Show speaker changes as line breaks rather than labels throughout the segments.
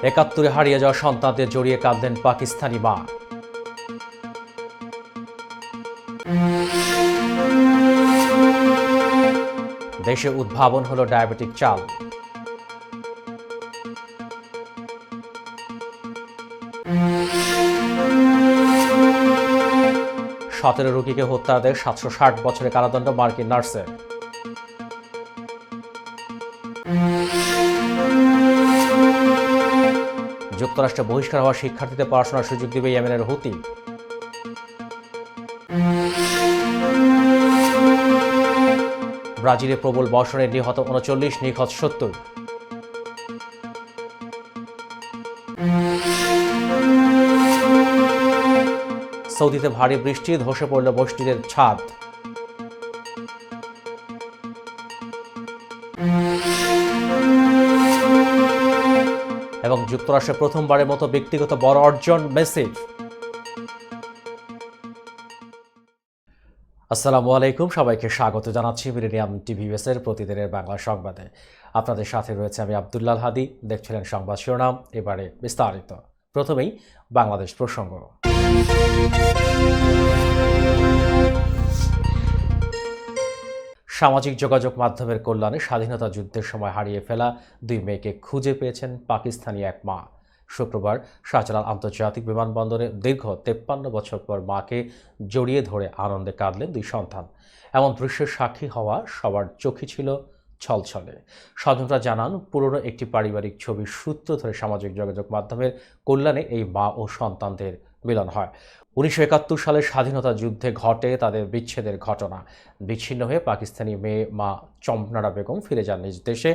একাত্তরে হারিয়ে যাওয়া সন্তানদের জড়িয়ে কাঁদলেন পাকিস্তানি মা। দেশে উদ্ভাবন হলো ডায়াবেটিক চাল। সতেরো রোগীকে হত্যার দেয় 760 বছরের কারাদণ্ড মার্কিন নার্সের। যুক্তরাষ্ট্রে বহিষ্কার হওয়া শিক্ষার্থীদের পড়াশোনার সুযোগ দেবে ইয়েমেনের হুতি। ব্রাজিলে প্রবল বর্ষণে নিহত 39, নিখোঁজ 70। সৌদিতে ভারী বৃষ্টি, ধসে পড়ল মসজিদের ছাদ। এবং যুক্তরাষ্ট্রে প্রথমবারের মতো ব্যক্তিগত বড় অর্জন মেসির। আসসালামু আলাইকুম, সবাইকে স্বাগত জানাচ্ছি মিলেনিয়াম টিভিএস এর প্রতিদিনের বাংলা সংবাদে। আপনাদের সাথে রয়েছে আমি আব্দুল্লাহ হাদি। দেখছিলেন সংবাদ শিরোনাম, এবারে বিস্তারিত। প্রথমেই বাংলাদেশ প্রসঙ্গ। সামাজিক যোগাযোগ মাধ্যমের কল্যাণে স্বাধীনতা যুদ্ধের সময় হারিয়ে ফেলা 2 মেয়েকে খুঁজে পেয়েছেন পাকিস্তানি এক মা। শুক্রবার শাহজালাল আন্তর্জাতিক বিমানবন্দরে দীর্ঘ 53 বছর পর মাকে জড়িয়ে ধরে আনন্দে কাঁদলেন 2 সন্তান। এমন দৃশ্যের সাক্ষী হওয়া সবার চোখে ছিল ছলছলে। স্বজনরা জানান, পুরনো একটি পারিবারিক ছবির সূত্র ধরে সামাজিক যোগাযোগ মাধ্যমের কল্যাণে এই মা ও সন্তানদের মিলন হয়। 1971 সালের স্বাধীনতা যুদ্ধে ঘটে তাদের বিচ্ছেদের ঘটনা। বিচ্ছিন্ন হয়ে পাকিস্তানি মেয়ে মা চম্পনারা বেগম ফিরে যান নিজ দেশে।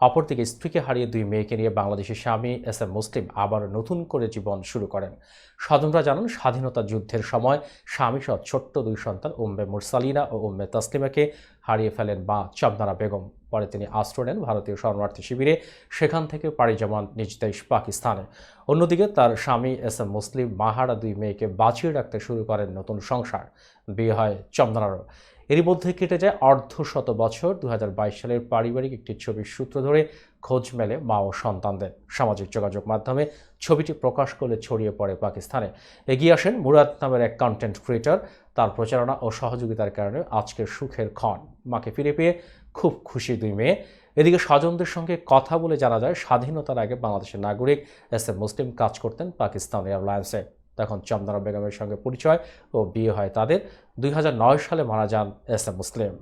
অপরদিকে স্ত্রীকে হারিয়ে 2 মেয়েকে নিয়ে বাংলাদেশি স্বামী এস এম মুসলিম আবার নতুন করে জীবন শুরু করেন। স্বজনরা জানান, স্বাধীনতা যুদ্ধের সময় স্বামী সহ ছোট্ট 2 সন্তান উম্মে মুরসালিনা ও উম্মে তাসলিমাকে হারিয়ে ফেলেন মা চম্পনারা বেগম। পরে তিনি আশ্রয় নেন ভারতীয় শরণার্থী শিবিরে, সেখান থেকে পাড়ি জমান নিজ দেশ পাকিস্তানে। অন্যদিকে তার স্বামী এস এম মুসলিম মাহারা 2 মেয়েকে বাঁচিয়ে রাখতে শুরু করেন নতুন সংসার। বিয়ে হয় চম্পনারও। এরই মধ্যে কেটে যায় অর্ধশত বছর। 2022 সালের পারিবারিক একটি ছবির সূত্র ধরে খোঁজ মেলে মা ও সন্তানদের। সামাজিক যোগাযোগ মাধ্যমে ছবিটি প্রকাশ করলে ছড়িয়ে পড়ে পাকিস্তানে। এগিয়ে আসেন মুরাদ নামের এক কন্টেন্ট ক্রিয়েটর। তার প্রচারণা ও সহযোগিতার কারণে আজকের সুখের ক্ষণ। মাকে ফিরে পেয়ে খুব খুশি 2 মেয়ে। এদিকে স্বজনদের সঙ্গে কথা বলে জানা যায়, স্বাধীনতার আগে বাংলাদেশের নাগরিক এস এম মুসলিম কাজ করতেন পাকিস্তান এয়ারলাইন্সে। তখন চম্পনারা বেগমের সঙ্গে পরিচয় ও বিয়ে হয় তাদের। 2009 সালে মারা যান এস এম মুসলিম।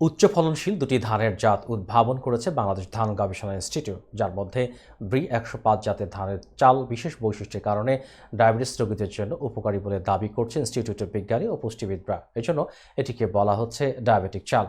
উচ্চ ফলনশীল 2টি ধানের জাত উদ্ভাবন করেছে বাংলাদেশ ধান গবেষণা ইনস্টিটিউট, যার মধ্যে ব্রি 105 জাতের ধানের চাল বিশেষ বৈশিষ্ট্যের কারণে ডায়াবেটিস রোগীদের জন্য উপকারী বলে দাবি করছে ইনস্টিটিউটের বিজ্ঞানী ও পুষ্টিবিদরা। এজন্য এটিকে বলা হচ্ছে ডায়াবেটিক চাল।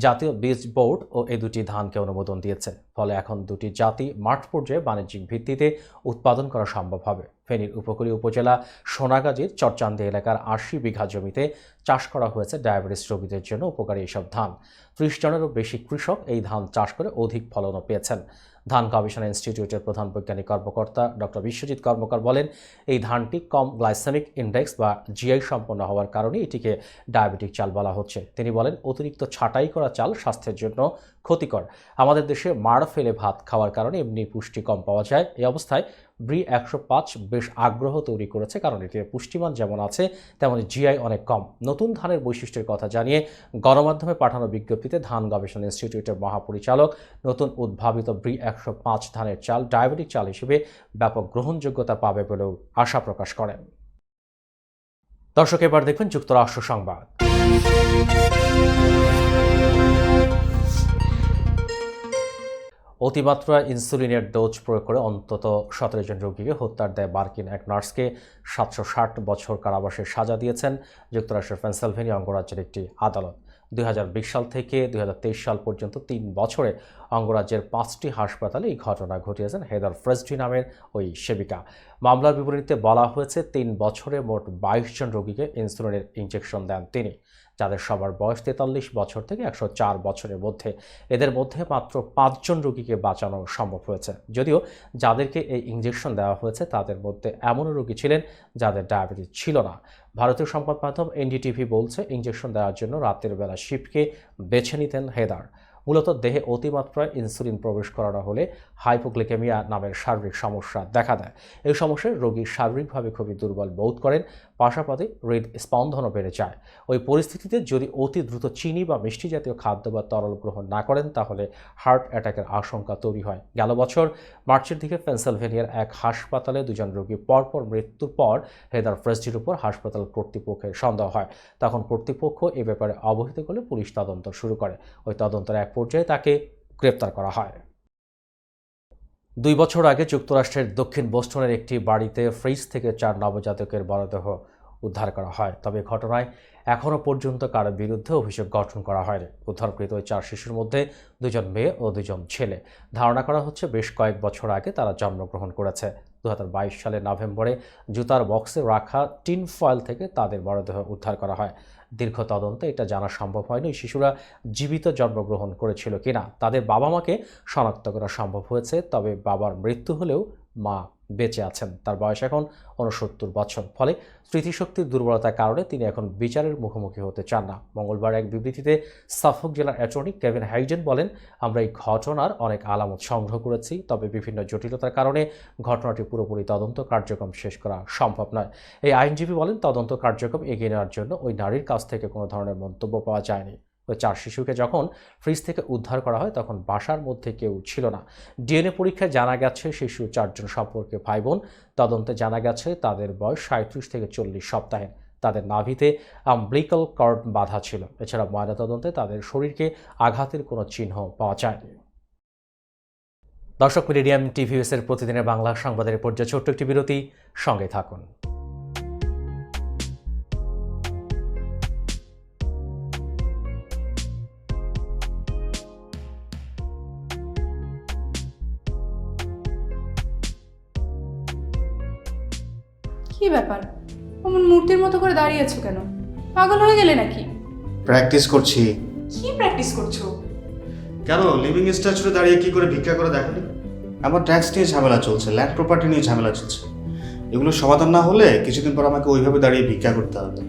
জাতীয় বীজ বোর্ড ও এই 2টি ধানকে অনুমোদন দিয়েছে। ফলে এখন 2টি জাতি মাঠ পর্যায়ে বাণিজ্যিক ভিত্তিতে উৎপাদন করা সম্ভব হবে। ফেনীর উপকূলীয় উপজেলা সোনাগাজীর চরচান্দি এলাকার 80 বিঘা জমিতে চাষ করা হয়েছে ডায়াবেটিস রোগীদের জন্য উপকারী এসব ধান। 30 জনেরও বেশি কৃষক এই ধান চাষ করে অধিক ফলনও পেয়েছেন। ধান গবেষণা ইনস্টিটিউটের প্রধান বৈজ্ঞানিক কর্মকর্তা ডক্টর বিশ্বজিৎ কর্মকার বলেন, এই ধানটি কম গ্লাইসেমিক ইন্ডেক্স বা জিআই সম্পন্ন হওয়ার কারণে এটিকে ডায়াবেটিক চাল বলা হচ্ছে। তিনি বলেন, অতিরিক্ত ছাঁটাই করা চাল স্বাস্থ্যের জন্য ক্ষতিকর। আমাদের দেশে মাড় ফেলে ভাত খাওয়ার কারণে এমনি পুষ্টি কম পাওয়া যায়। এই অবস্থায় ব্রি 105 বেশ আগ্রহ তৈরি করেছে, কারণ এটির পুষ্টিমান যেমন আছে তেমন জিআই অনেক কম। নতুন ধানের বৈশিষ্ট্যের কথা জানিয়ে গণমাধ্যমে পাঠানো বিজ্ঞপ্তিতে ধান গবেষণা ইনস্টিটিউটের মহাপরিচালক নতুন উদ্ভাবিত ব্রি 105 ধানের চাল ডায়াবেটিক চাল হিসেবে ব্যাপক গ্রহণযোগ্যতা পাবে বলেও আশা প্রকাশ করেন। দর্শক, এবার দেখবেন যুক্তরাষ্ট্র সংবাদ। অতিমাত্রা ইনসুলিনের ডোজ প্রয়োগ করে অন্তত 17 জন রোগীকে হত্যার দায়ে মার্কিন এক নার্সকে 760 বছর কারাবাসের সাজা দিয়েছেন যুক্তরাষ্ট্রের পেনসিলভেনিয়া অঙ্গরাজ্যের একটি আদালত। 2020 সাল থেকে 2023 সাল পর্যন্ত 3 বছরে অঙ্গরাজ্যের 5টি হাসপাতালে এই ঘটনা ঘটিয়েছেন হেদার ফ্রেসডি নামের ওই সেবিকা। মামলার বিবরণীতে বলা হয়েছে, 3 বছরে মোট 22 জন রোগীকে ইনসুলিনের ইনজেকশন দেন তিনি, যাদের সবার বয়স 43 বছর থেকে 104 বছরের মধ্যে। এদের মধ্যে মাত্র 5 জন রোগীকে বাঁচানো সম্ভব হয়েছে। যদিও যাদেরকে এই ইনজেকশন দেওয়া হয়েছে তাদের মধ্যে এমনও রোগী ছিলেন যাদের ডায়াবেটিস ছিল না। ভারতীয় সংবাদ মাধ্যম এনডিটিভি বলছে, ইনজেকশন দেওয়ার জন্য রাতের বেলা শিফটকে বেছে নিতেন হেদার। মূলত দেহে অতিমাত্রায় ইনসুলিন প্রবেশ করানো হলে হাইপোগ্লাইকেমিয়া নামের শারীরিক সমস্যা দেখা দেয়। এই সমস্যায় রোগী শারীরিকভাবে খুবই দুর্বল বোধ করেন, পাশাপাশি হৃদস্পন্দনও বেড়ে যায়। ওই পরিস্থিতিতে যদি অতি দ্রুত চিনি বা মিষ্টি জাতীয় খাদ্য বা তরল গ্রহণ না করেন তাহলে হার্ট অ্যাটাকের আশঙ্কা তৈরি হয়। গেল বছর মার্চের দিকে পেনসিলভেনিয়ার এক হাসপাতালে দুজন রোগী পরপর মৃত্যুর পর হেদার ফ্রেস্টির উপর হাসপাতাল কর্তৃপক্ষের সন্দেহ হয়। তখন কর্তৃপক্ষ এ ব্যাপারে অবহিত করলে পুলিশ তদন্ত শুরু করে। ওই তদন্তের এক পর্যায়ে তাকে গ্রেপ্তার করা হয়। 2 বছর আগে যুক্তরাষ্ট্রের দক্ষিণ বোস্টনের একটি বাড়িতে ফ্রিজ থেকে 4 নবজাতকের মরদেহ উদ্ধার করা হয়। তবে ঘটনায় এখনও পর্যন্ত কারো বিরুদ্ধে অভিযোগ গঠন করা হয়নি। উদ্ধারকৃত ওই 4 শিশুর মধ্যে 2জন মেয়ে ও 2জন ছেলে। ধারণা করা হচ্ছে বেশ কয়েক বছর আগে তারা জন্মগ্রহণ করেছে। 2022 সালের নভেম্বরে জুতার বক্সে রাখা টিন ফয়েল থেকে তাদের মরদেহ উদ্ধার করা হয়। দীর্ঘ তদন্তে এটা জানা সম্ভব হয়নি শিশুরা জীবিত জন্মগ্রহণ করেছিল কিনা। তাদের বাবা মাকে শনাক্ত করা সম্ভব হয়েছে, তবে বাবার মৃত্যু হলেও মা বেঁচে আছেন। তার বয়স এখন 69 বছর। ফলে স্মৃতিশক্তির দুর্বলতার কারণে তিনি এখন বিচারের মুখোমুখি হতে চান না। মঙ্গলবার এক বিবৃতিতে সাফক জেলার অ্যাটর্নি কেভিন হাইডেন বলেন, আমরা এই ঘটনার অনেক আলামত সংগ্রহ করেছি, তবে বিভিন্ন জটিলতার কারণে ঘটনাটি পুরোপুরি তদন্ত কার্যক্রম শেষ করা সম্ভব নয়। এই আইনজীবী বলেন, তদন্ত কার্যক্রম এগিয়ে নেওয়ার জন্য ওই নারীর কাছ থেকে কোনো ধরনের মন্তব্য পাওয়া যায়নি। ওই 4 শিশুকে যখন ফ্রিজ থেকে উদ্ধার করা হয় তখন বাসার মধ্যে কেউ ছিল না। ডিএনএ পরীক্ষায় জানা গেছে শিশু 4 জন সম্পর্কে ভাই বোন। তদন্তে জানা গেছে তাদের বয়স 37 থেকে 40 সপ্তাহের। তাদের নাভিতে আমব্লিকাল কর্ড বাঁধা ছিল। এছাড়া ময়নাতদন্তে তাদের শরীরকে আঘাতের কোনো চিহ্ন পাওয়া যায়নি। দর্শক, মিডিয়াম টিভিএস এর প্রতিদিনের বাংলা সংবাদের পর্যায়ে ছোট্ট একটি বিরতি, সঙ্গে থাকুন।
কি ব্যাপার, অমন মূর্তির মতো করে দাঁড়িয়ে আছো কেন? পাগল হয়ে গেলে নাকি?
প্র্যাকটিস করছি।
কি প্র্যাকটিস করছো?
কেন লিভিং স্ট্যাচুরে দাঁড়িয়ে কি করে ভিক্ষা করে দেখনি? আমার ট্যাক্স নিয়ে ঝামেলা চলছে, ল্যান্ড প্রপার্টি নিয়ে ঝামেলা চলছে। এগুলো সমাধান না হলে কিছুদিন পর আমাকে ওইভাবে দাঁড়িয়ে ভিক্ষা করতে হবে।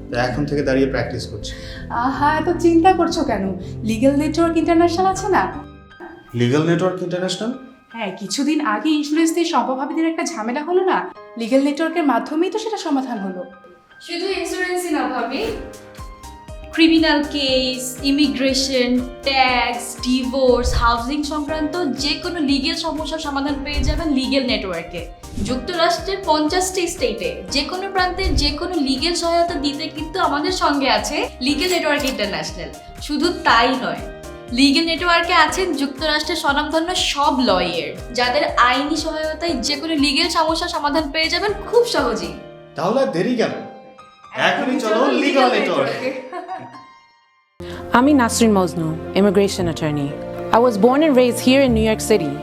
তাই এখন থেকে দাঁড়িয়ে প্র্যাকটিস করছি।
আহা, এত চিন্তা করছো কেন? লিগ্যাল নেটওয়ার্ক ইন্টারন্যাশনাল আছে না?
Legal network international?
হ্যাঁ, কিছুদিন আগে ইন্স্যুরেন্স দিয়ে সম্পভাবিদের একটা ঝামেলা হলো না? লিগ্যাল নেটওয়ার্কের মাধ্যমেই তো সেটা সমাধান হলো।
শুধু ইন্স্যুরেন্সই না ভাবি, criminal case, immigration, tax, divorce, housing সংক্রান্ত যে কোনো লিগেল সমস্যার সমাধান পেয়ে যাবেন লিগেল নেটওয়ার্কে। যুক্তরাষ্ট্রের 50টি স্টেটে যে কোনো প্রান্তে যে কোনো লিগেল সহায়তা দিতে কিন্তু আমাদের সঙ্গে আছে লিগেল নেটওয়ার্ক ইন্টারন্যাশনাল। শুধু তাই নয়, লিগেল নেটওয়ার্কে আছেন যুক্তরাষ্ট্রের স্বনামধন্য সব লয়ার, যাদের আইনি সহায়তায় যে কোনো লিগেল সমস্যার সমাধান পেয়ে যাবেন খুব সহজেই।
তাহলে দেরি কেন? এখনই চলো লিগ্যাল নেটওয়ার্কে।
I'm Nasrin Mosnu, immigration attorney. I was born and raised here in New York City.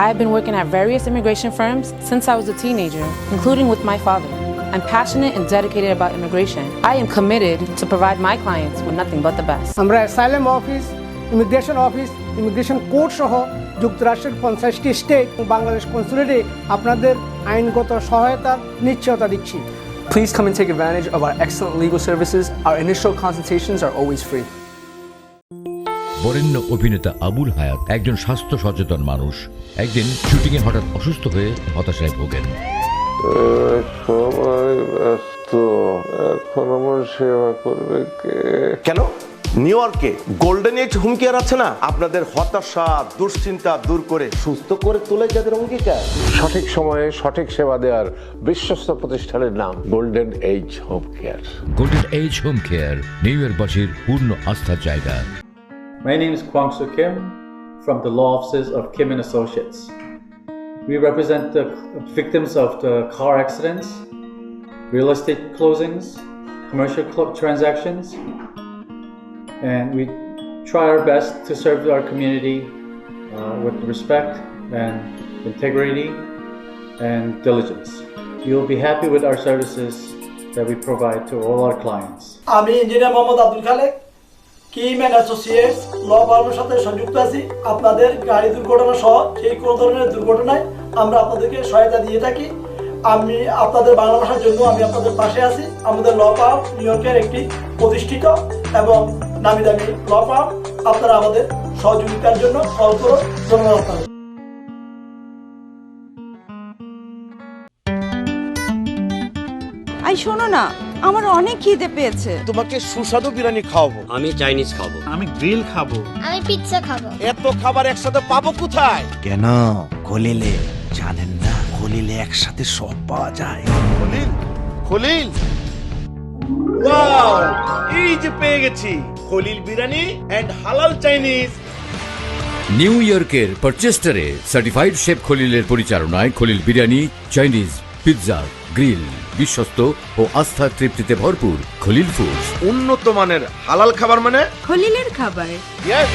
I have been working at various immigration firms since I was a teenager, including with my father. I'm passionate and dedicated about immigration. I am committed to provide my clients with nothing but the best.
আমরা asylum office, immigration court সহ যুক্তরাষ্ট্রের 50টি state ও বাংলাদেশ কনসুলেটে আপনাদের আইনগত সহায়তার নিশ্চয়তা দিচ্ছি।
Please come and take advantage of our excellent legal services. Our initial consultations are always free.
বরেণ্য অভিনেতা আবুল হায়াত একজন স্বাস্থ্য সচেতন মানুষ। একদিন শুটিংয়ে হঠাৎ অসুস্থ হয়ে হতাশায় ভোগেন।
সবাই ব্যস্ত, এখন আমার সেবা করবে কে?
কেন নিউ ইয়র্কে গোল্ডেন এজ হোম কেয়ার আছে না? আপনাদের হতাশা দুশ্চিন্তা দূর করে সুস্থ করে তোলে যাদের অঙ্গীকার।
সঠিক সময়ে সঠিক সেবা দেওয়ার বিশ্বস্ত প্রতিষ্ঠানের নাম golden age home care.
Golden age home care নিউ ইয়র্কবাসীর পূর্ণ আস্থার জায়গা।
My name is Kwang Soo Kim from the law offices of Kim and Associates. We represent the victims of the car accidents, real estate closings, commercial transactions, and we try our best to serve our community with respect and integrity and diligence. You'll be happy with our services that we provide to all our clients.
আমি engineer Mohammad Abdul Khalek, Kim and associates law ফার্মের সাথে সংযুক্ত আছি। আপনাদের গাড়ি দুর্ঘটনা সহ সেই কোনো ধরনের দুর্ঘটনায় আমরা আপনাদেরকে সহায়তা দিয়ে থাকি। আমি আপনাদের বাংলা ভাষার জন্য আমি আপনাদের পাশে আছি। আমাদের ল ফার্ম নিউ ইয়র্কের একটি প্রতিষ্ঠিত এবং নামি দামি ল ফার্ম। আপনারা আমাদের সহযোগিতার জন্য কল করুন। ধন্যবাদ আপনাদের।
আই শোনো না, আমার অনেক খিদে পেয়েছে।
তোমাকে সুস্বাদু বিরিয়ানি খাওয়াবো।
আমি চাইনিজ খাবো।
আমি গ্রিল খাবো।
আমি পিৎজা খাবো।
এত খাবার একসাথে পাবো কোথায়?
কেন খলিলে জানেন না? খলিলে একসাথে সব পাওয়া যায়।
খলিল, খলিল, ওয়াও, এই যে পেয়ে গেছি খলিল বিরিয়ানি এন্ড হালাল চাইনিজ।
নিউ ইয়র্কের পারচেস্টারে সার্টিফাইড শেফ খলিলের পরিচালনায় Khalil biryani, Chinese, pizza, grill, বিশ্বস্ত ও আস্থার তৃপ্তিতে ভরপুর। খলিল ফুডস,
উন্নত মানের হালাল খাবার মানে
খলিলের খাবার।
ইয়েস।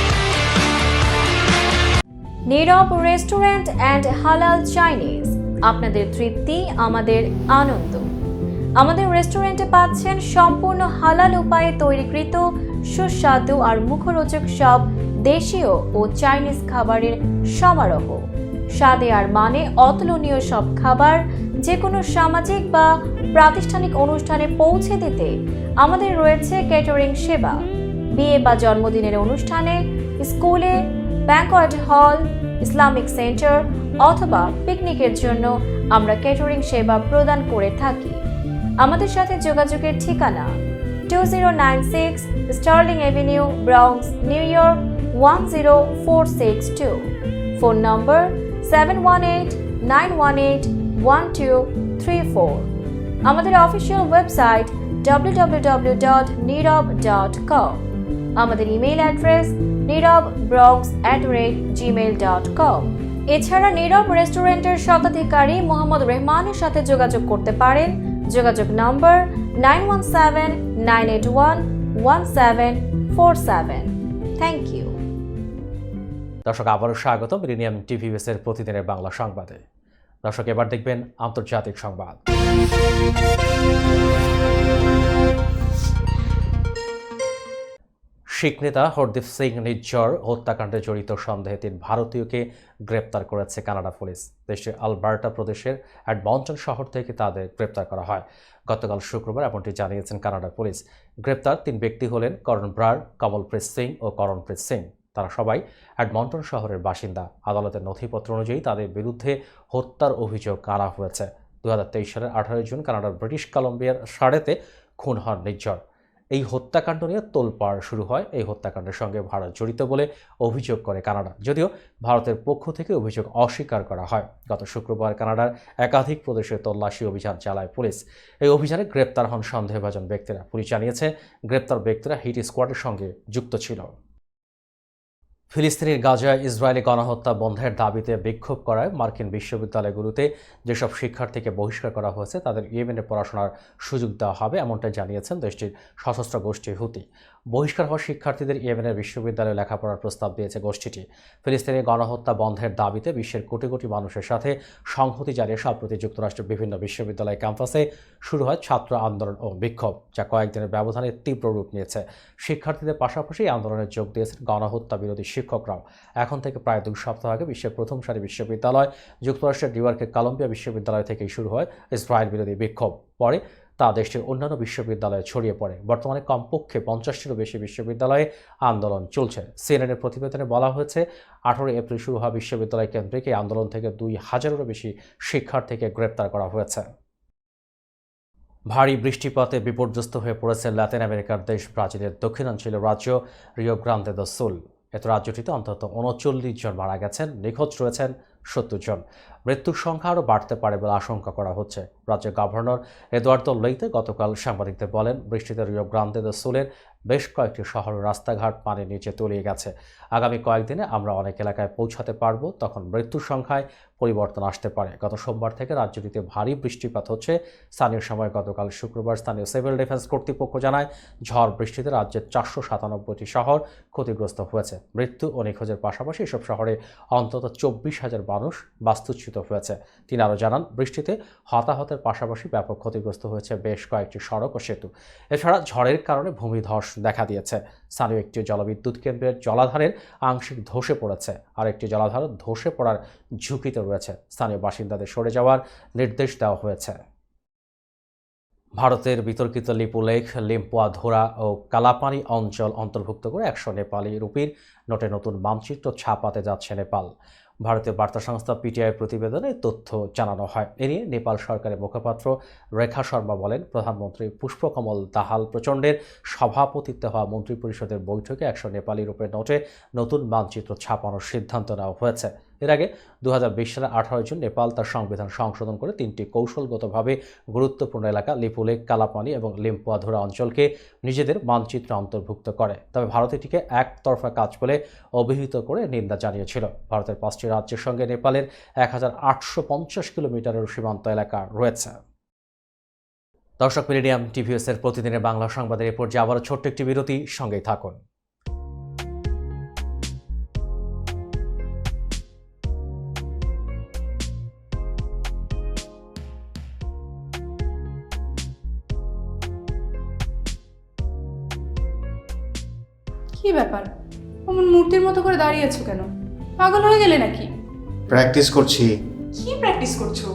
নীরব রেস্টুরেন্ট অ্যান্ড হালাল চাইনিজ, আপনাদের তৃপ্তি আমাদের আনন্দ। আমাদের রেস্টুরেন্টে পাচ্ছেন সম্পূর্ণ হালাল উপায়ে তৈরিকৃত সুস্বাদু আর মুখরোচক সব দেশীয় ও চাইনিজ খাবারের সমারোহ। স্বাদে আর মানে অতুলনীয় সব খাবার যে কোনো সামাজিক বা প্রাতিষ্ঠানিক অনুষ্ঠানে পৌঁছে দিতে আমাদের রয়েছে ক্যাটারিং সেবা। বিয়ে বা জন্মদিনের অনুষ্ঠানে, স্কুলে, ব্যাংকোয়েট হল, ইসলামিক সেন্টার অথবা পিকনিকের জন্য আমরা ক্যাটারিং সেবা প্রদান করে থাকি। আমাদের সাথে যোগাযোগের ঠিকানা 2096 Sterling Avenue, Bronx, New York 10462। Phone নম্বর 718-918-1234। আমাদের অফিসিয়াল ওয়েবসাইট www.nirab.com। আমাদের ইমেইল অ্যাড্রেস nirabbronx@gmail.com। এছাড়া নীরব রেস্টুরেন্টের স্বত্বাধিকারী মোহাম্মদ রহমানের সাথে যোগাযোগ করতে পারেন। যোগাযোগ নম্বর 9179811747। Thank you.
দর্শক, আবারও স্বাগত মিলেনিয়াম টিভিএস এর প্রতিদিনের বাংলা সংবাদে। দর্শক, এবার দেখবেন আন্তর্জাতিক সংবাদ। শিখ নেতা হরদীপ সিং নিজ্জর হত্যাকাণ্ডে জড়িত সন্দেহে 3 ভারতীয়কে গ্রেপ্তার করেছে কানাডা পুলিশ। দেশটির আলবার্টা প্রদেশের এডমন্টন শহর থেকে তাদের গ্রেপ্তার করা হয় গতকাল শুক্রবার, এমনটি জানিয়েছেন কানাডা পুলিশ। গ্রেপ্তার 3 ব্যক্তি হলেন করণ ব্রার, কমলপ্রীত সিং ও করণপ্রীত সিং। তারা সবাই এডমন্টন শহরের বাসিন্দা। আদালতের নথিপত্র অনুযায়ী তাদের বিরুদ্ধে হত্যার অভিযোগ আনা হয়েছে। 2023 সালের 18 জুন কানাডার ব্রিটিশ কলম্বিয়ার সারেতে খুন হন নিজ্জর। এই হত্যাকাণ্ড নিয়ে তোলপাড় শুরু হয়। এই হত্যাকাণ্ডের সঙ্গে ভারত জড়িত বলে অভিযোগ করে কানাডা, যদিও ভারতের পক্ষ থেকে অভিযোগ অস্বীকার করা হয়। গত শুক্রবার কানাডার একাধিক প্রদেশে তল্লাশি অভিযান চালায় পুলিশ। এই অভিযানে গ্রেপ্তার হন সন্দেহভাজন ব্যক্তিরা। পুলিশ জানিয়েছে গ্রেপ্তার ব্যক্তিরা হিট স্কোয়াডের সঙ্গে যুক্ত ছিল। ফিলিস্তিনের গাজায় ইসরায়েলি গণহত্যা বন্ধের দাবিতে বিক্ষোভ করায় মার্কিন বিশ্ববিদ্যালয়গুলোতে যেসব শিক্ষার্থীকে বহিষ্কার করা হয়েছে তাদের ইয়েমেনে পড়াশোনার সুযোগ দেওয়া হবে, এমনটাই জানিয়েছেন দেশটির সশস্ত্র গোষ্ঠী হুতি। বহিষ্কার হওয়া শিক্ষার্থীদের ইয়েমেনের বিশ্ববিদ্যালয়ে লেখাপড়ার প্রস্তাব দিয়েছে গোষ্ঠীটি। ফিলিস্তিনের গণহত্যা বন্ধের দাবিতে বিশ্বের কোটি কোটি মানুষের সাথে সংহতি জানিয়ে সম্প্রতি যুক্তরাষ্ট্রের বিভিন্ন বিশ্ববিদ্যালয় ক্যাম্পাসে শুরু হয় ছাত্র আন্দোলন ও বিক্ষোভ, যা কয়েকদিনের ব্যবধানে তীব্র রূপ নিয়েছে। শিক্ষার্থীদের পাশাপাশি আন্দোলনে যোগ দিয়েছেন গণহত্যা বিরোধী শিক্ষকরাও। এখন থেকে প্রায় 2 সপ্তাহ আগে বিশ্বের প্রথম সারি বিশ্ববিদ্যালয় যুক্তরাষ্ট্রের নিউইয়র্কের কলম্বিয়া বিশ্ববিদ্যালয় থেকেই শুরু হয় ইসরায়েল বিরোধী বিক্ষোভ। পরে তা দেশটির অন্যান্য বিশ্ববিদ্যালয়ে ছড়িয়ে পড়ে। বর্তমানে কমপক্ষে 50টিরও বেশি বিশ্ববিদ্যালয়ে আন্দোলন চলছে। সিএনএনের প্রতিবেদনে বলা হয়েছে 18 এপ্রিল শুরু হওয়া বিশ্ববিদ্যালয় কেন্দ্রিক এই আন্দোলন থেকে 2000-এরও বেশি শিক্ষার্থীকে গ্রেপ্তার করা হয়েছে। ভারী বৃষ্টিপাতে বিপর্যস্ত হয়ে পড়েছে লাতিন আমেরিকার দেশ ব্রাজিলের দক্ষিণাঞ্চলীয় রাজ্য রিও গ্রান্দে দো সুল। এতে রাজ্যটিতে অন্তত 39 জন মারা গেছেন, নিখোঁজ রয়েছেন 70 জন। মৃত্যুর সংখ্যা আরও বাড়তে পারে বলে আশঙ্কা করা হচ্ছে। রাজ্যের গভর্নর এদুয়ার্দো লেইতে গতকাল সাংবাদিকদের বলেন, বৃষ্টিতে রিও গ্রান্দে দো সুলের বেশ কয়েকটি শহরের রাস্তাঘাট পানির নিচে তলিয়ে গেছে। আগামী কয়েকদিনে আমরা অনেক এলাকায় পৌঁছাতে পারব, তখন মৃত্যুর সংখ্যায় পরিবর্তন আসতে পারে। গত সোমবার থেকে রাজ্যটিতে ভারী বৃষ্টিপাত হচ্ছে। স্থানীয় সময় গতকাল শুক্রবার স্থানীয় সিভিল ডিফেন্স কর্তৃপক্ষ জানায়, ঝড় বৃষ্টিতে রাজ্যের 497টি শহর ক্ষতিগ্রস্ত হয়েছে। মৃত্যু ও নিখোঁজের পাশাপাশি এসব শহরে অন্তত 24,000 মানুষ বাস্তুচ্যুত হয়েছে। তিনি আরও জানান, বৃষ্টিতে হতাহতের পাশাপাশি ব্যাপক ক্ষতিগ্রস্ত হয়েছে বেশ কয়েকটি সড়ক ও সেতু। এছাড়া ঝড়ের কারণে ভূমিধস দেখা দিয়েছে। স্থানীয় একটি জলবিদ্যুৎ কেন্দ্রের জলাধারের আংশিক ধসে পড়েছে, আর একটি জলাধার ধসে পড়ার ঝুঁকিতে রয়েছে। স্থানীয় বাসিন্দাদের সরে যাওয়ার নির্দেশ দেওয়া হয়েছে। ভারতের বিতর্কিত লিপু লেক, লিম্পুয়া ধোরা ও কালাপানি অঞ্চল অন্তর্ভুক্ত করে 100 নেপালি রুপির নোটে নতুন মানচিত্র ছাপাতে যাচ্ছে নেপাল। ভারতীয় বার্তা সংস্থা পিটিআই প্রতিবেদনে তথ্য জানানো হয়। এ নিয়ে নেপাল সরকারের মুখপাত্র রেখা শর্মা বলেন, প্রধানমন্ত্রী পুষ্পকমল দাহাল প্রচণ্ডের সভাপতিত্বে হওয়া মন্ত্রিপরিষদের বৈঠকে 100 নেপালি রুপির নোটে নতুন মানচিত্র ছাপানোর সিদ্ধান্ত নেওয়া হয়েছে। এর আগে 2020 সালের 18 জুন নেপাল তার সংবিধান সংশোধন করে 3টি কৌশলগতভাবে গুরুত্বপূর্ণ এলাকা লিপুলেক, কালাপানি এবং লিম্পুয়াধুরা অঞ্চলকে নিজেদের মানচিত্রে অন্তর্ভুক্ত করে। তবে ভারত এটিকে একতরফা কাজ বলে অভিহিত করে নিন্দা জানিয়েছিল। ভারতের 5টি রাজ্যের সঙ্গে নেপালের 1850 কিলোমিটারের সীমান্ত এলাকা রয়েছে। দর্শক, মিডিয়াম টিভিএস এর প্রতিদিনের বাংলা সংবাদের এ পর্যায়ে আবারও ছোট্ট একটি বিরতি, সঙ্গেই থাকুন।
কি ব্যাপার, অমন মূর্তির মতো করে দাঁড়িয়ে আছো কেন? পাগল হয়ে গেলে নাকি?
প্র্যাকটিস করছি।
কি প্র্যাকটিস করছো?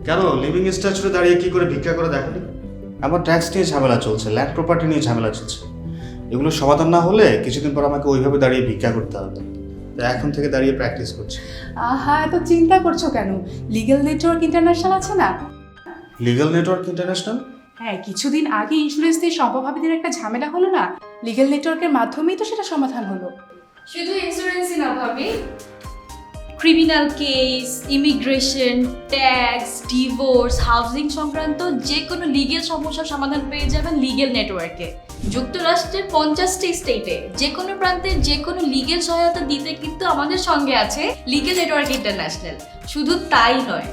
কেন লিভিং স্ট্যাচুতে দাঁড়িয়ে কি করে ভিক্ষা করে দেখনি? আমার ট্যাক্স নিয়ে ঝামেলা চলছে, ল্যান্ড প্রপার্টি নিয়ে ঝামেলা চলছে। এগুলো সমাধান না হলে কিছুদিন পর আমাকে ওইভাবে দাঁড়িয়ে ভিক্ষা করতে হবে। তাই এখন থেকে দাঁড়িয়ে প্র্যাকটিস করছি।
আহা, এত চিন্তা করছো কেন? লিগ্যাল নেটওয়ার্ক ইন্টারন্যাশনাল আছে না?
Legal network international?
হ্যাঁ, কিছুদিন আগে ইন্স্যুরেন্স দিয়ে সম্পভাবিদের একটা ঝামেলা হলো না? লিগ্যাল নেটওয়ার্কের মাধ্যমেই তো সেটা সমাধান হলো।
শুধু ইন্স্যুরেন্সই না ভাবি, criminal case, immigration, tax, divorce, housing সংক্রান্ত যে কোনো লিগেল সমস্যার সমাধান পেয়ে যাবেন লিগেল নেটওয়ার্কে। যুক্তরাষ্ট্রের 50টি স্টেটে যে কোনো প্রান্তে যে কোনো লিগেল সহায়তা দিতে কিন্তু আমাদের সঙ্গে আছে লিগেল নেটওয়ার্ক ইন্টারন্যাশনাল। শুধু তাই নয়,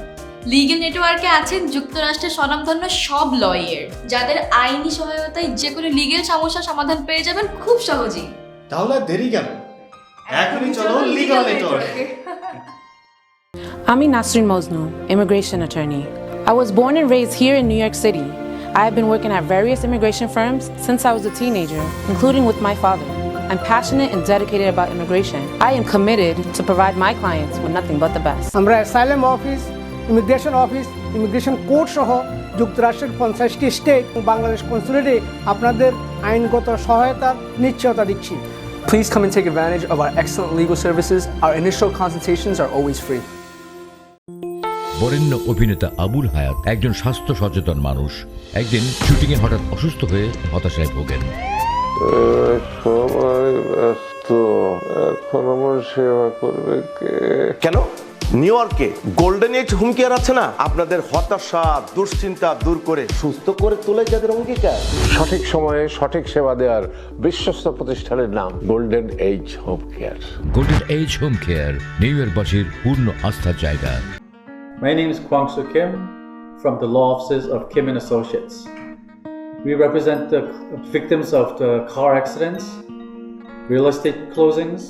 লিগেল নেটওয়ার্কে আছেন যুক্তরাষ্ট্রের স্বনামধন্য সব লয়ার, যাদের আইনি সহায়তায় যে কোনো লিগেল সমস্যার সমাধান পেয়ে যাবেন খুব সহজেই।
তাহলে দেরি কেন? এখনই চলো লিগ্যাল নেটওয়ার্কে।
I'm Nasrin Mosnu, immigration attorney. I was born and raised here in New York City. I have been working at various immigration firms since I was a teenager, including with my father. I'm passionate and dedicated about immigration. I am committed to provide my clients with nothing but the best.
আমরা asylum office, immigration court সহ যুক্তরাষ্ট্রের 50টি state ও বাংলাদেশ কনসুলেটে আপনাদের আইনগত সহায়তার নিশ্চয়তা দিচ্ছি।
Please come and take advantage of our excellent legal services. Our initial consultations are always free.
বরেণ্য অভিনেতা আবুল হায়াত একজন স্বাস্থ্য সচেতন মানুষ। একদিন শুটিংয়ে হঠাৎ অসুস্থ হয়ে হতাশায় ভোগেন।
সবাই ব্যস্ত, এখন আমার সেবা করবে কে?
কেন নিউ ইয়র্কে গোল্ডেন এজ হোম কেয়ার আছে না? আপনাদের হতাশা দুশ্চিন্তা দূর করে সুস্থ করে তোলে যাদের অঙ্গীকার।
সঠিক সময়ে সঠিক সেবা দেওয়ার বিশ্বস্ত প্রতিষ্ঠানের নাম golden age home care.
Golden age home care নিউ ইয়র্কবাসীর পূর্ণ আস্থার জায়গা।
My name is Kwang Soo Kim from the law offices of Kim and Associates. We represent the victims of the car accidents, real estate closings,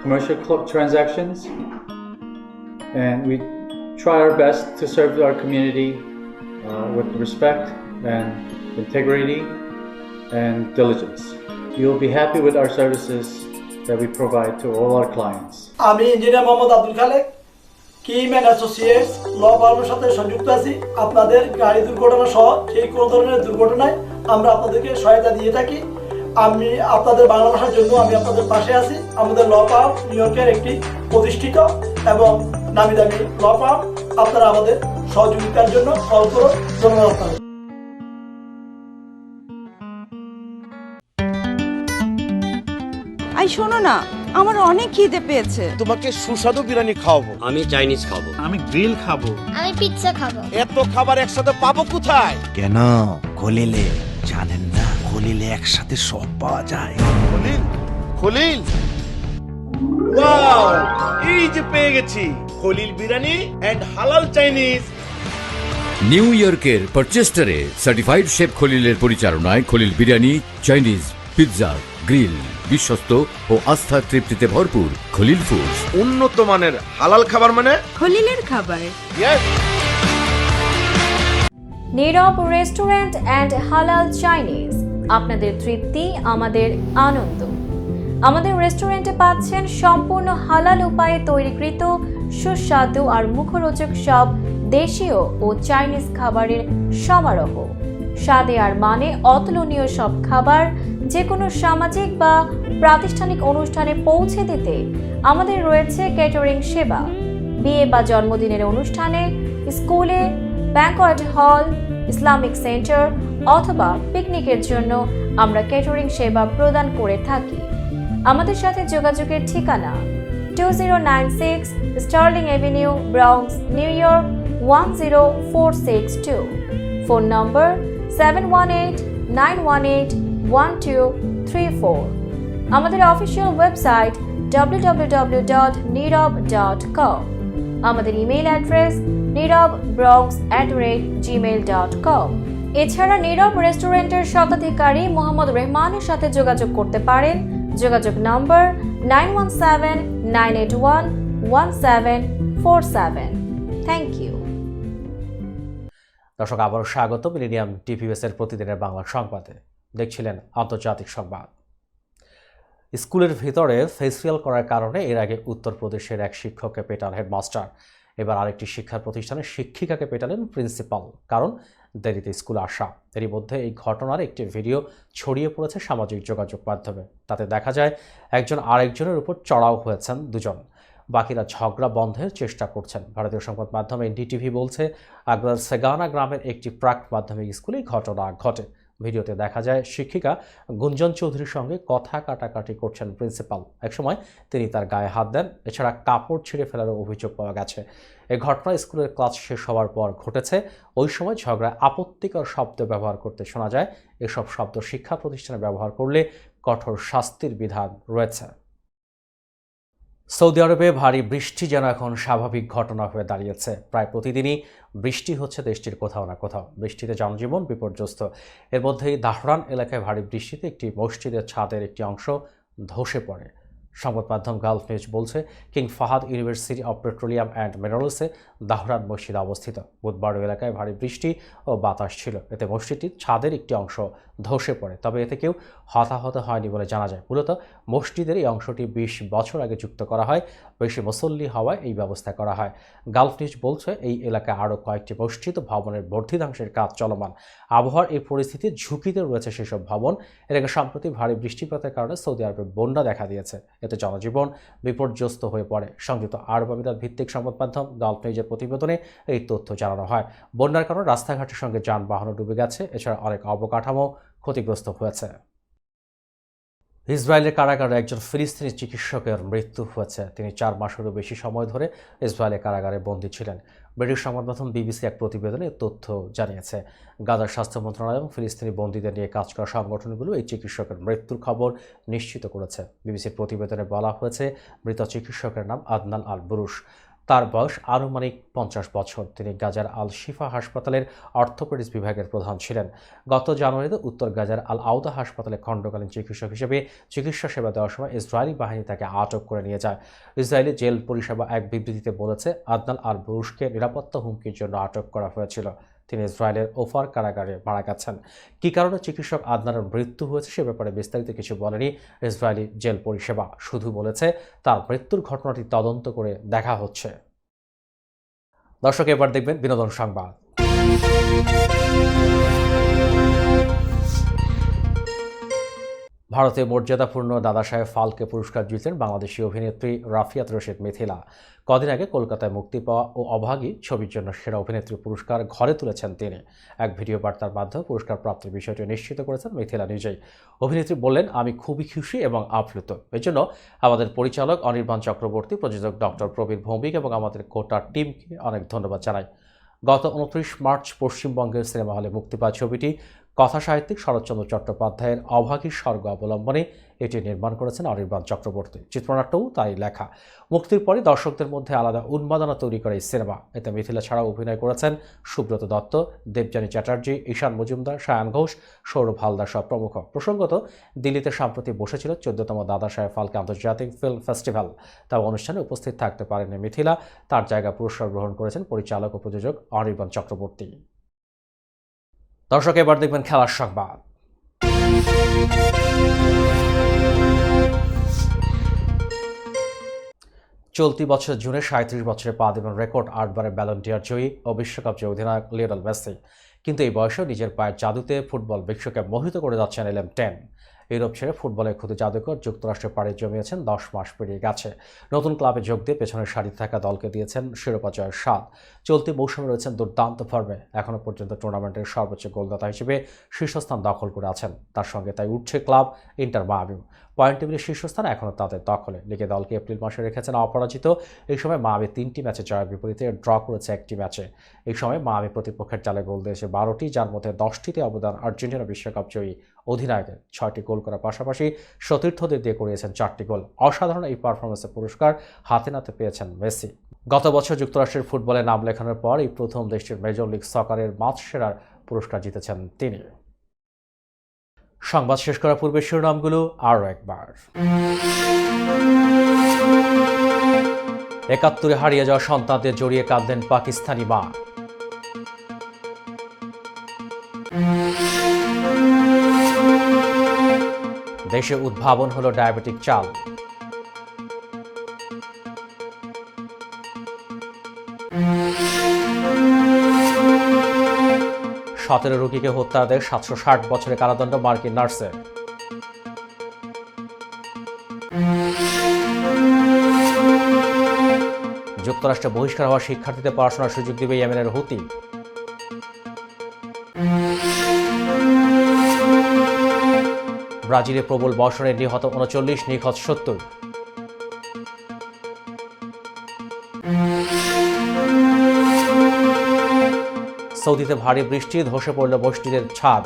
commercial transactions, and we try our best to serve our community with respect and integrity and diligence. You'll be happy with our services that we provide to all our clients.
আমি engineer Mohammad Abdul Khalek, Kim and associates law ফার্মের সাথে সংযুক্ত আছি। আপনাদের গাড়ি দুর্ঘটনা সহ সেই কোনো ধরনের দুর্ঘটনায় আমরা আপনাদেরকে সহায়তা দিয়ে থাকি। আমি আপনাদের বাংলা ভাষার জন্য আমি আপনাদের পাশে আছি। আমাদের ল ফার্ম নিউ ইয়র্কের একটি প্রতিষ্ঠিত এবং নামি দামি ল ফার্ম। আপনারা আমাদের সহযোগিতার জন্য কল করুন। ধন্যবাদ আপনাদের।
আই শোনো না, আমার অনেক খিদে পেয়েছে।
তোমাকে সুস্বাদু বিরিয়ানি খাওয়াবো।
আমি চাইনিজ খাবো।
আমি গ্রিল খাবো।
আমি পিৎজা খাবো।
এত খাবার একসাথে পাবো কোথায়?
কেন খলিলে জানেন না? খলিলে একসাথে সব পাওয়া যায়।
খলিল, খলিল, ওয়াও, এই যে পেয়ে গেছি খলিল বিরিয়ানি এন্ড হালাল চাইনিজ।
নিউ ইয়র্কের পারচেস্টারে সার্টিফাইড শেফ খলিলের পরিচালনায় Khalil biryani, Chinese, pizza, grill, বিশ্বস্ত ও আস্থার তৃপ্তিতে ভরপুর খলিল ফুডস।
উন্নত মানের হালাল খাবার মানে
খলিলের খাবার।
নীরব রেস্টুরেন্ট অ্যান্ড হালাল চাইনিজ, আপনাদের তৃপ্তি আমাদের আনন্দ। আমাদের রেস্টুরেন্টে পাচ্ছেন সম্পূর্ণ হালাল উপায়ে তৈরিকৃত সুস্বাদু আর মুখরোচক সব দেশীয় ও চাইনিজ খাবারের সমারোহ। স্বাদে আর মানে অতুলনীয় সব খাবার যে কোনো সামাজিক বা প্রাতিষ্ঠানিক অনুষ্ঠানে পৌঁছে দিতে আমাদের রয়েছে ক্যাটারিং সেবা। বিয়ে বা জন্মদিনের অনুষ্ঠানে, স্কুলে, ব্যাংকোয়েট হল, ইসলামিক সেন্টার অথবা পিকনিকের জন্য আমরা ক্যাটারিং সেবা প্রদান করে থাকি। আমাদের সাথে যোগাযোগের ঠিকানা 2096 Sterling Avenue, Bronx, New York 10462। Phone নম্বর 718-918-1234। আমাদের অফিসিয়াল ওয়েবসাইট www.nirab.com। আমাদের ইমেইল অ্যাড্রেস nirab.bronx@gmail.com। এছাড়া নীরব রেস্টুরেন্টের স্বত্বাধিকারী মোহাম্মদ রহমানের সাথে যোগাযোগ করতে পারেন। যোগাযোগ নম্বর 9179811747। Thank you.
দর্শক, আবারও স্বাগত মিলেনিয়াম টিভিএস এর প্রতিদিনের বাংলা সংবাদে। দেখছিলেন আন্তর্জাতিক সংবাদ। স্কুলের ভিতরে ফেসিয়াল করার কারণে এর আগে উত্তরপ্রদেশের এক শিক্ষককে পেটান হেডমাস্টার। এবার আরেকটি শিক্ষা প্রতিষ্ঠানের শিক্ষিকাকে পেটালেন প্রিন্সিপাল, কারণ দেরিতে স্কুলে আসা। এরই মধ্যে এই ঘটনার একটি ভিডিও ছড়িয়ে পড়েছে সামাজিক যোগাযোগ মাধ্যমে। তাতে দেখা যায় একজন আরেকজনের উপর চড়াও হয়েছেন দুজন, বাকিরা ঝগড়া বন্ধের চেষ্টা করছেন। ভারতীয় সংবাদ মাধ্যম এনডিটিভি বলছে, আগ্রার সেগানা গ্রামের একটি প্রাক মাধ্যমিক স্কুলে ঘটনা ঘটে। ভিডিওতে দেখা যায় শিক্ষিকা গুঞ্জন চৌধুরীর সঙ্গে কথা কাটাকাটি করছেন প্রিন্সিপাল। একসময় তিনি তার গায়ে হাত দেন। এছাড়া কাপড় ছিঁড়ে ফেলারও অভিযোগ পাওয়া গেছে। এই ঘটনা স্কুলের ক্লাস শেষ হওয়ার পর ঘটেছে। ওই সময় ঝগড়ায় আপত্তিকর শব্দ ব্যবহার করতে শোনা যায়। এসব শব্দ শিক্ষা প্রতিষ্ঠানে ব্যবহার করলে কঠোর শাস্তির বিধান রয়েছে। সৌদি আরবে ভারী বৃষ্টি যেন এখন স্বাভাবিক ঘটনা হয়ে দাঁড়িয়েছে। প্রায় প্রতিদিনই বৃষ্টি হচ্ছে দেশটির কোথাও না কোথাও। বৃষ্টিতে জনজীবন বিপর্যস্ত। এর মধ্যেই দাহরান এলাকায় ভারী বৃষ্টিতে একটি মসজিদের ছাদের একটি অংশ ধসে পড়ে। সংবাদ মাধ্যম গালফ নিউজ বলছে, King Fahad University of Petroleum and মিনারেলসে দাহরান মসজিদ অবস্থিত। বুধবার এলাকায় ভারী বৃষ্টি ও বাতাস ছিল। এতে মসজিদটির ছাদের একটি অংশ ধসে পড়ে। তবে এতে কেউ হতাহত হয়নি বলে জানা যায়। মূলত মসজিদের এই অংশটি 20 বছর আগে যুক্ত করা হয়। বেশি মুসল্লি হওয়ায় এই ব্যবস্থা করা হয়। গালফ নিউজ বলছে, এই এলাকায় আরও কয়েকটি মসজিদ ও ভবনের বর্ধিতাংশের কাজ চলমান। আবহাওয়ার এই পরিস্থিতির ঝুঁকিতে রয়েছে সেসব ভবন। এর আগে সম্প্রতি ভারী বৃষ্টিপাতের কারণে সৌদি আরবে বন্যা দেখা দিয়েছে। এতে জনজীবন বিপর্যস্ত হয়ে পড়ে। সংযুক্ত আরব আমিরাত ভিত্তিক সংবাদ মাধ্যম গালফ নিউজের প্রতিবেদনে এই তথ্য জানানো হয়। বন্যার কারণে রাস্তাঘাটের সঙ্গে যানবাহনও ডুবে গেছে। এছাড়া অনেক অবকাঠামো ক্ষতিগ্রস্ত হয়েছে। ইসরায়েলের কারাগারে একজন ফিলিস্তিনি চিকিৎসকের মৃত্যু হয়েছে। তিনি 4 মাসেরও বেশি সময় ধরে ইসরায়েলের কারাগারে বন্দী ছিলেন। ব্রিটিশ সংবাদ মাধ্যম বিবিসি এক প্রতিবেদনে তথ্য জানিয়েছে। গাজার স্বাস্থ্য মন্ত্রণালয় এবং ফিলিস্তিনি বন্দীদের নিয়ে কাজ করা সংগঠনগুলো এই চিকিৎসকের মৃত্যুর খবর নিশ্চিত করেছে। বিবিসির প্রতিবেদনে বলা হয়েছে, মৃত চিকিৎসকের নাম আদনান আল বুরুশ। তার বয়স আনুমানিক 50 বছর। তিনি গাজার আল শিফা হাসপাতালের অর্থোপেডিক্স বিভাগের প্রধান ছিলেন। গত জানুয়ারিতে উত্তর গাজার আল আউদা হাসপাতালে খণ্ডকালীন চিকিৎসক হিসেবে চিকিৎসা সেবা দেওয়ার সময় ইসরায়েলি বাহিনী তাকে আটক করে নিয়ে যায়। ইসরায়েলি জেল পরিষেবা এক বিবৃতিতে বলেছে, আদনান আল বুরুশকে নিরাপত্তা হুমকির জন্য আটক করা হয়েছিল। তিনি ইসরায়েলের ওফার কারাগারে মারা গেছেন। কী কারণে চিকিৎসক আদনানের মৃত্যু হয়েছে সে ব্যাপারে বিস্তারিত কিছু বলেনি ইসরায়েলি জেল পরিষেবা। শুধু বলেছে তার মৃত্যুর ঘটনাটি তদন্ত করে দেখা হচ্ছে। দর্শক, এবার দেখবেন বিনোদন সংবাদ। ভারতে মর্যাদাপূর্ণ দাদাসাহেব ফালকে পুরস্কার জিতলেন বাংলাদেশি অভিনেত্রী রাফিয়াত রশিদ মিথিলা। কদিন আগে কলকাতায় মুক্তি পাওয়া ও অভাগী ছবির জন্য সেরা অভিনেত্রী পুরস্কার ঘরে তুলেছেন তিনি। এক ভিডিও বার্তার মাধ্যমে পুরস্কার প্রাপ্তির বিষয়টি নিশ্চিত করেছেন মিথিলা নিজেই। অভিনেত্রী বললেন, আমি খুবই খুশি এবং আপ্লুত। এই জন্য আমাদের পরিচালক অনির্বাণ চক্রবর্তী, প্রযোজক ডক্টর প্রবীর ভৌমিক এবং আমাদের গোটা টিমকে অনেক ধন্যবাদ জানাই। গত 29 মার্চ পশ্চিমবঙ্গের সিনেমা হলে মুক্তি পাওয়া ছবিটি কথা সাহিত্যিক শরৎচন্দ্র চট্টোপাধ্যায়ের অভাগীর স্বর্গ অবলম্বনে এটি নির্মাণ করেছেন অনির্বাণ চক্রবর্তী। চিত্রনাট্যও তাই লেখা। মুক্তির পরই দর্শকদের মধ্যে আলাদা উন্মাদনা তৈরি করে এই সিনেমা। এতে মিথিলা ছাড়াও অভিনয় করেছেন সুব্রত দত্ত, দেবযানী চ্যাটার্জি, ঈশান মজুমদার, সায়ান ঘোষ, সৌরভ হালদার সহ প্রমুখ। প্রসঙ্গত, দিল্লিতে সম্প্রতি বসেছিল 14তম দাদাসাহেব ফালকে আন্তর্জাতিক ফিল্ম ফেস্টিভ্যাল। তাও অনুষ্ঠানে উপস্থিত থাকতে পারেননি মিথিলা। তার জায়গা পুরস্কার গ্রহণ করেছেন পরিচালক ও প্রযোজক অনির্বাণ চক্রবর্তী। দর্শক, এবার দেখবেন খেলার সংবাদ। চলতি বছর জুনে 37 বছরে পা দেবেন রেকর্ড 8 বারের ব্যালন ডি'অর জয়ী ও বিশ্বকাপ জয়ী অধিনায়ক লিওনেল মেসি। কিন্তু এই বয়সেও নিজের পায়ের জাদুতে ফুটবল বিশ্বকে মোহিত করে যাচ্ছেন LM10। ইউরোপ ছেড়ে ফুটবলের ক্ষুদে জাদুকর যুক্তরাষ্ট্রে পাড়ি জমিয়েছেন 10 মাস পেরিয়ে গেছে। নতুন ক্লাবে যোগ দিয়ে পেছনের সারিতে থাকা দলকে দিয়েছেন শিরোপা জয়ের স্বাদ। চলতি মৌসুমে রয়েছেন দুর্দান্ত ফর্মে। এখনও পর্যন্ত টুর্নামেন্টের সর্বোচ্চ গোলদাতা হিসেবে শীর্ষস্থান দখল করে আছেন। তার সঙ্গে তাই উঠছে ক্লাব ইন্টার মায়ামিও। পয়েন্ট টেবিলের শীর্ষস্থান এখনও তাদের দখলে। লিগে দলকে এপ্রিল মাসে রেখেছেন অপরাজিত। এই সময় মায়ামি 3টি ম্যাচে জয়ের বিপরীতে ড্র করেছে 1টি ম্যাচে। এই সময় মায়ামি প্রতিপক্ষের জালে গোল দিয়েছে 12টি, যার মধ্যে 10টিতে অবদান আর্জেন্টিনা বিশ্বকাপ জয়ী অধিনায়কের। 6টি গোল করার পাশাপাশি সতীর্থদের দিয়ে করিয়েছেন 4টি গোল। অসাধারণ এই পারফরমেন্সের পুরস্কার হাতে নাতে পেয়েছেন মেসি। গত বছর যুক্তরাষ্ট্রের ফুটবলে নাম লেখানোর পর এই প্রথম দেশটির মেজর লিগ সকারের মাঠ সেরার পুরস্কার জিতেছেন তিনি। সংবাদ শেষ করার পূর্বে শিরোনামগুলো আরও একবার। 71-এ হারিয়ে যাওয়া সন্তানদের জড়িয়ে কাঁদলেন পাকিস্তানি মা। দেশে উদ্ভাবন হলো ডায়াবেটিক চাল। সতেরো রোগীকে হত্যার 760 বছরের কারাদণ্ড মার্কিন নার্সের। যুক্তরাষ্ট্রে বহিষ্কার হওয়া শিক্ষার্থীদের পড়াশোনার সুযোগ দিবে ইয়েমেনের হুতি। ব্রাজিলে প্রবল বর্ষণে নিহত 39, নিখোঁজ 70। সৌদিতে ভারী বৃষ্টি, ধসে পড়ল মসজিদের ছাদ।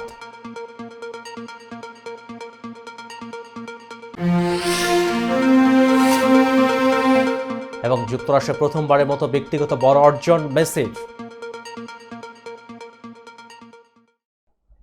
এবং যুক্তরাষ্ট্রে প্রথমবারের মতো ব্যক্তিগত বড় অর্জন মেসির।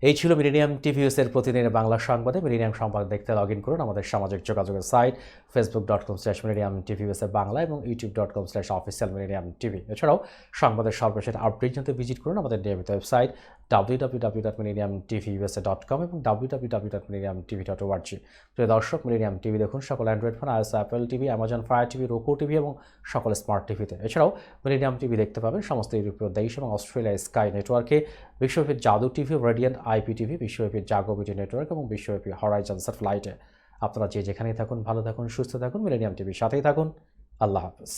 এই ছিল মিলেনিয়াম টিভিএস এর প্রতিদিনের বাংলা সংবাদে। মিলেনিয়াম সংবাদ দেখতে লগ ইন করুন আমাদের সামাজিক যোগাযোগের সাইট facebook.com/millenniumtvs বাংলা এবং youtube.com/officialmillenniumtv। এছাড়াও সংবাদের সর্বশেষ আপডেট জানতে ভিজিট করুন আমাদের নিয়মিত ওয়েবসাইট www.millenniumtvus.com এবং www.millenniumtv.org। প্রিয় দর্শক, মিলেনিয়াম টিভি দেখুন সকল Android phone, iOS, Apple TV, Amazon fire TV, roku TV এবং সকল স্মার্ট টিভিতে। এছাড়াও মিলেনিয়াম টিভি দেখতে পাবেন সমস্ত ইউরোপীয় দেশ এবং অস্ট্রেলিয়া স্কাই নেটওয়ার্কে, বিশ্বব্যাপী জাদু টিভি, রেডিয়েন্ট IPTV, বিশ্বব্যাপী জাগো বিটি নেটওয়ার্ক এবং বিশ্বব্যাপী হরাইজন স্যাটেলাইটে। আপনারা যে যেখানেই থাকুন ভালো থাকুন, সুস্থ থাকুন, মিলেনিয়াম টিভির সাথেই থাকুন। আল্লাহ হাফেজ।